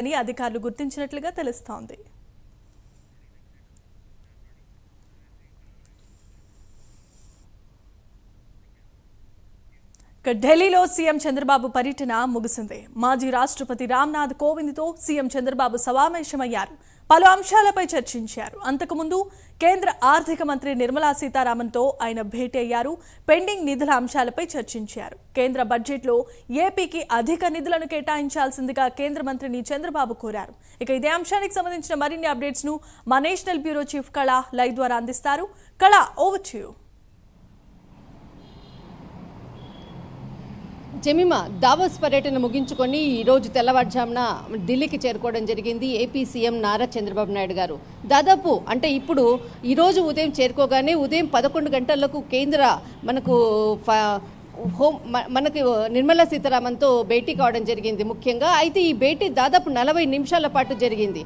అని అధికారులు గుర్తించినట్లుగా తెలుస్తోంది. ఢిల్లీలో సీఎం చంద్రబాబు పర్యటన ముగిసింది. మాజీ రాష్ట్రపతి రామ్నాథ్ కోవింద్తో సీఎం చంద్రబాబు సమావేశమయ్యారు. పలు అంశాలపై చర్చించారు. అంతకుముందు కేంద్ర ఆర్థిక మంత్రి నిర్మలా సీతారామన్తో ఆయన భేటీ అయ్యారు. పెండింగ్ నిధుల అంశాలపై చర్చించారు. కేంద్ర బడ్జెట్లో ఏపీకి అధిక నిధులను కేటాయించాల్సిందిగా కేంద్ర మంత్రిని చంద్రబాబు కోరారు. ఇక ఇదే అంశానికి సంబంధించిన మరిన్ని అప్డేట్స్ ను మా నేషనల్ బ్యూరో చీఫ్ కళ లైవ్ ద్వారా అందిస్తారు. కళ, over to you. Jemimah, Davos పర్యటన ముగించుకొని ఈరోజు తెల్లవారుజామున ఢిల్లీకి చేరుకోవడం జరిగింది ఏపీ సీఎం నారా చంద్రబాబు నాయుడు గారు. దాదాపు అంటే ఇప్పుడు ఈరోజు ఉదయం చేరుకోగానే ఉదయం 11 గంటలకు కేంద్ర మనకి నిర్మలా సీతారామన్తో భేటీ కావడం జరిగింది ముఖ్యంగా. అయితే ఈ భేటీ దాదాపు 40 నిమిషాల పాటు జరిగింది.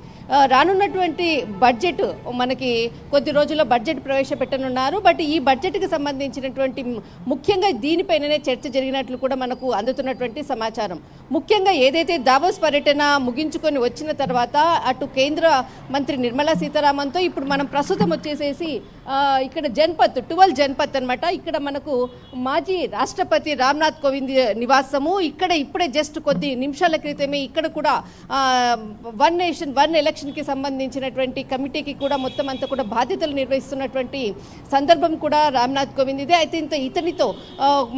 రానున్నటువంటి బడ్జెట్ మనకి కొద్ది రోజుల్లో బడ్జెట్ ప్రవేశపెట్టనున్నారు. బట్ ఈ బడ్జెట్కి సంబంధించినటువంటి ముఖ్యంగా దీనిపైననే చర్చ జరిగినట్లు కూడా మనకు అందుతున్నటువంటి సమాచారం. ముఖ్యంగా ఏదైతే దావోస్ పర్యటన ముగించుకొని వచ్చిన తర్వాత అటు కేంద్ర మంత్రి నిర్మలా సీతారామన్తో ఇప్పుడు మనం ప్రస్తుతం వచ్చేసేసి ఇక్కడ 12 జన్పత్ అనమాట. ఇక్కడ మనకు మాజీ రాష్ట్రపతి రామ్నాథ్ కోవింద్ నివాసము. ఇక్కడ ఇప్పుడే జస్ట్ కొద్ది నిమిషాల క్రితమే ఇక్కడ కూడా వన్ నేషన్ వన్ ఎలక్షన్కి సంబంధించినటువంటి కమిటీకి కూడా మొత్తం అంతా కూడా బాధ్యతలు నిర్వహిస్తున్నటువంటి సందర్భం కూడా రామ్నాథ్ కోవింద్ ఇదే. అయితే ఇతనితో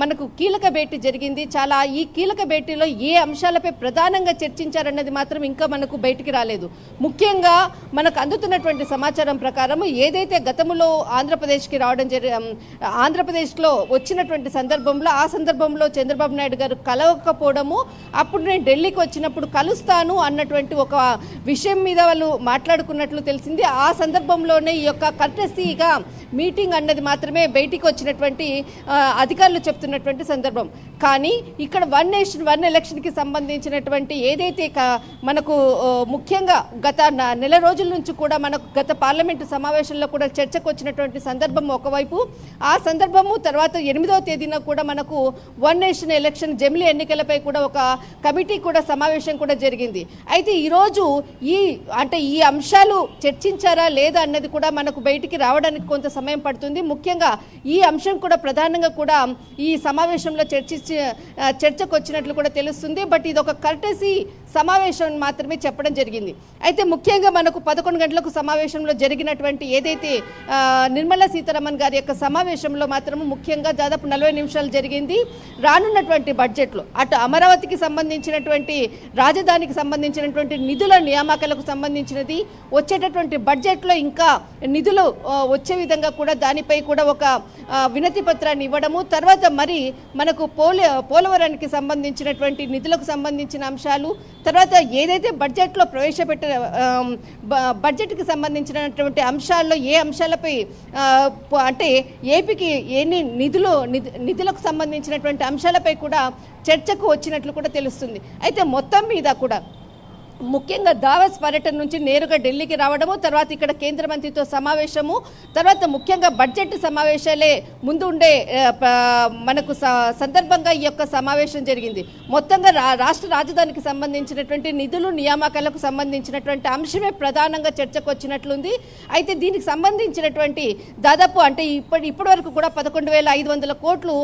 మనకు కీలక భేటీ జరిగింది. చాలా ఈ కీలక భేటీలో ఏ అంశాలపై ప్రధానంగా చర్చించారన్నది మాత్రం ఇంకా మనకు బయటికి రాలేదు. ముఖ్యంగా మనకు అందుతున్నటువంటి సమాచారం ప్రకారం ఏదైతే గతంలో ఆంధ్రప్రదేశ్కి రావడం ఆంధ్రప్రదేశ్లో వచ్చినటువంటి సందర్భంలో ఆ సందర్భంలో చంద్రబాబు నాయుడు గారు కలవకపోవడము, అప్పుడు నేను ఢిల్లీకి వచ్చినప్పుడు కలుస్తాను అన్నటువంటి ఒక విషయం మీద వాళ్ళు మాట్లాడుకున్నట్లు తెలిసింది. ఆ సందర్భంలోనే ఈ యొక్క కర్టసీగా మీటింగ్ అన్నది మాత్రమే బయటికి వచ్చినటువంటి అధికారులు చెప్తున్నటువంటి సందర్భం. కానీ ఇక్కడ వన్ నేషన్ వన్ ఎలక్షన్కి సంబంధించినటువంటి ఏదైతే మనకు ముఖ్యంగా గత నెల రోజుల నుంచి కూడా మనకు గత పార్లమెంటు సమావేశంలో కూడా చర్చకు వచ్చినటువంటి సందర్భం ఒకవైపు, ఆ సందర్భము తర్వాత 8వ తేదీన కూడా మనకు వన్ నేషన్ ఎలక్షన్ జమిలీ ఎన్నికలపై కూడా ఒక కమిటీ కూడా సమావేశం కూడా జరిగింది. అయితే ఈరోజు ఈ అంశాలు చర్చించారా లేదా అన్నది కూడా మనకు బయటికి రావడానికి కొంత సమయం పడుతుంది. ముఖ్యంగా ఈ అంశం కూడా ప్రధానంగా కూడా ఈ సమావేశంలో చర్చకు వచ్చినట్లు కూడా తెలుస్తుంది. బట్ ఇది ఒక కర్టసీ సమావేశం మాత్రమే చెప్పడం జరిగింది. అయితే ముఖ్యంగా మనకు 11 గంటలకు సమావేశంలో జరిగినటువంటి ఏదైతే నిర్మలా సీతారామన్ గారి యొక్క సమావేశంలో మాత్రము ముఖ్యంగా దాదాపు 40 నిమిషాలు జరిగింది. రానున్నటువంటి బడ్జెట్లో అటు అమరావతికి సంబంధించినటువంటి రాజధానికి సంబంధించినటువంటి నిధుల నియామకాలకు సంబంధించినది వచ్చేటటువంటి బడ్జెట్లో ఇంకా నిధులు వచ్చే విధంగా కూడా దానిపై కూడా ఒక వినతి పత్రాన్ని ఇవ్వడము, తర్వాత మరి మనకు పోలవరానికి సంబంధించినటువంటి నిధులకు సంబంధించిన అంశాలు, తర్వాత ఏదైతే బడ్జెట్లో బడ్జెట్కి సంబంధించినటువంటి అంశాల్లో ఏ అంశాలపై అంటే ఏపీకి ఎన్ని నిధులకు సంబంధించినటువంటి అంశాలపై కూడా చర్చకు వచ్చినట్లు కూడా తెలుస్తుంది. అయితే మొత్తం మీద కూడా ముఖ్యంగా దావోస్ పర్యటన నుంచి నేరుగా ఢిల్లీకి రావడము, తర్వాత ఇక్కడ కేంద్ర మంత్రితో సమావేశము, తర్వాత ముఖ్యంగా బడ్జెట్ సమావేశాలే ముందు ఉండే మనకు సందర్భంగా ఈ యొక్క సమావేశం జరిగింది. మొత్తంగా రాష్ట్ర రాజధానికి సంబంధించినటువంటి నిధులు నియామకాలకు సంబంధించినటువంటి అంశమే ప్రధానంగా చర్చకు వచ్చినట్లుంది. అయితే దీనికి సంబంధించినటువంటి దాదాపు అంటే ఇప్పటి వరకు కూడా 11,500 కోట్లు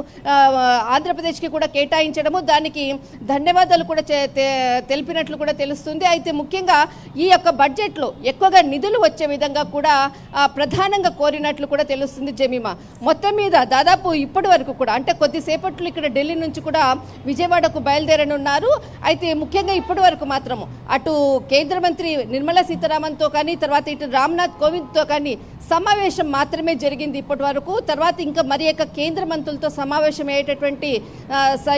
ఆంధ్రప్రదేశ్కి కూడా కేటాయించడము, దానికి ధన్యవాదాలు కూడా తెలిపినట్లు కూడా తెలుస్తుంది. అయితే ముఖ్యంగా ఈ యొక్క బడ్జెట్లో ఎక్కువగా నిధులు వచ్చే విధంగా కూడా ప్రధానంగా కోరినట్లు కూడా తెలుస్తుంది. జమీమా, మొత్తం మీద దాదాపు ఇప్పటి వరకు కూడా అంటే కొద్దిసేపట్లో ఇక్కడ ఢిల్లీ నుంచి కూడా విజయవాడకు బయలుదేరనున్నారు. అయితే ముఖ్యంగా ఇప్పటి వరకు మాత్రము అటు కేంద్ర మంత్రి నిర్మలా సీతారామన్తో కానీ తర్వాత ఇటు రామ్నాథ్ కోవింద్తో కానీ సమావేశం మాత్రమే జరిగింది ఇప్పటి వరకు. తర్వాత ఇంకా మరి యొక్క కేంద్ర మంత్రులతో సమావేశం అయ్యేటటువంటి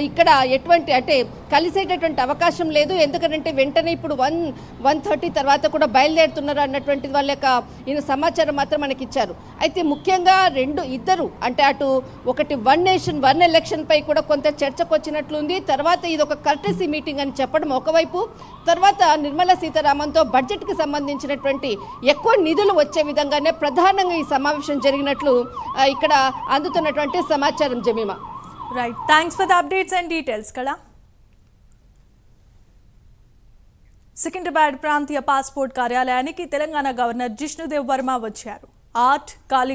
ఇక్కడ ఎటువంటి అంటే కలిసేటటువంటి అవకాశం లేదు. ఎందుకంటే వెంటనే ఇప్పుడు 1:30 తర్వాత కూడా బయలుదేరుతున్నారు అన్నటువంటి వాళ్ళ యొక్క సమాచారం మాత్రం మనకి ఇచ్చారు. అయితే ముఖ్యంగా ఇద్దరు అంటే అటు ఒకటి వన్ నేషన్ వన్ ఎలక్షన్ పై కూడా కొంత చర్చకు వచ్చినట్లుంది. తర్వాత ఇది ఒక కర్టసీ మీటింగ్ అని చెప్పడం ఒకవైపు, తర్వాత నిర్మలా సీతారామన్తో బడ్జెట్కి సంబంధించినటువంటి ఎక్కువ నిధులు వచ్చే విధంగానే ప్రధానంగా ఈ సమావేశం జరిగినట్లు ఇక్కడ అందుతున్నటువంటి సమాచారం. Jemimah, right, thanks for the updates and details. కళ. సికింద్రాబాద్ ప్రాంతీయ పాస్పోర్ట్ కార్యాలయానికి తెలంగాణ గవర్నర్ జిష్ణుదేవ్ వర్మ వచ్చారు. ఆర్ట్,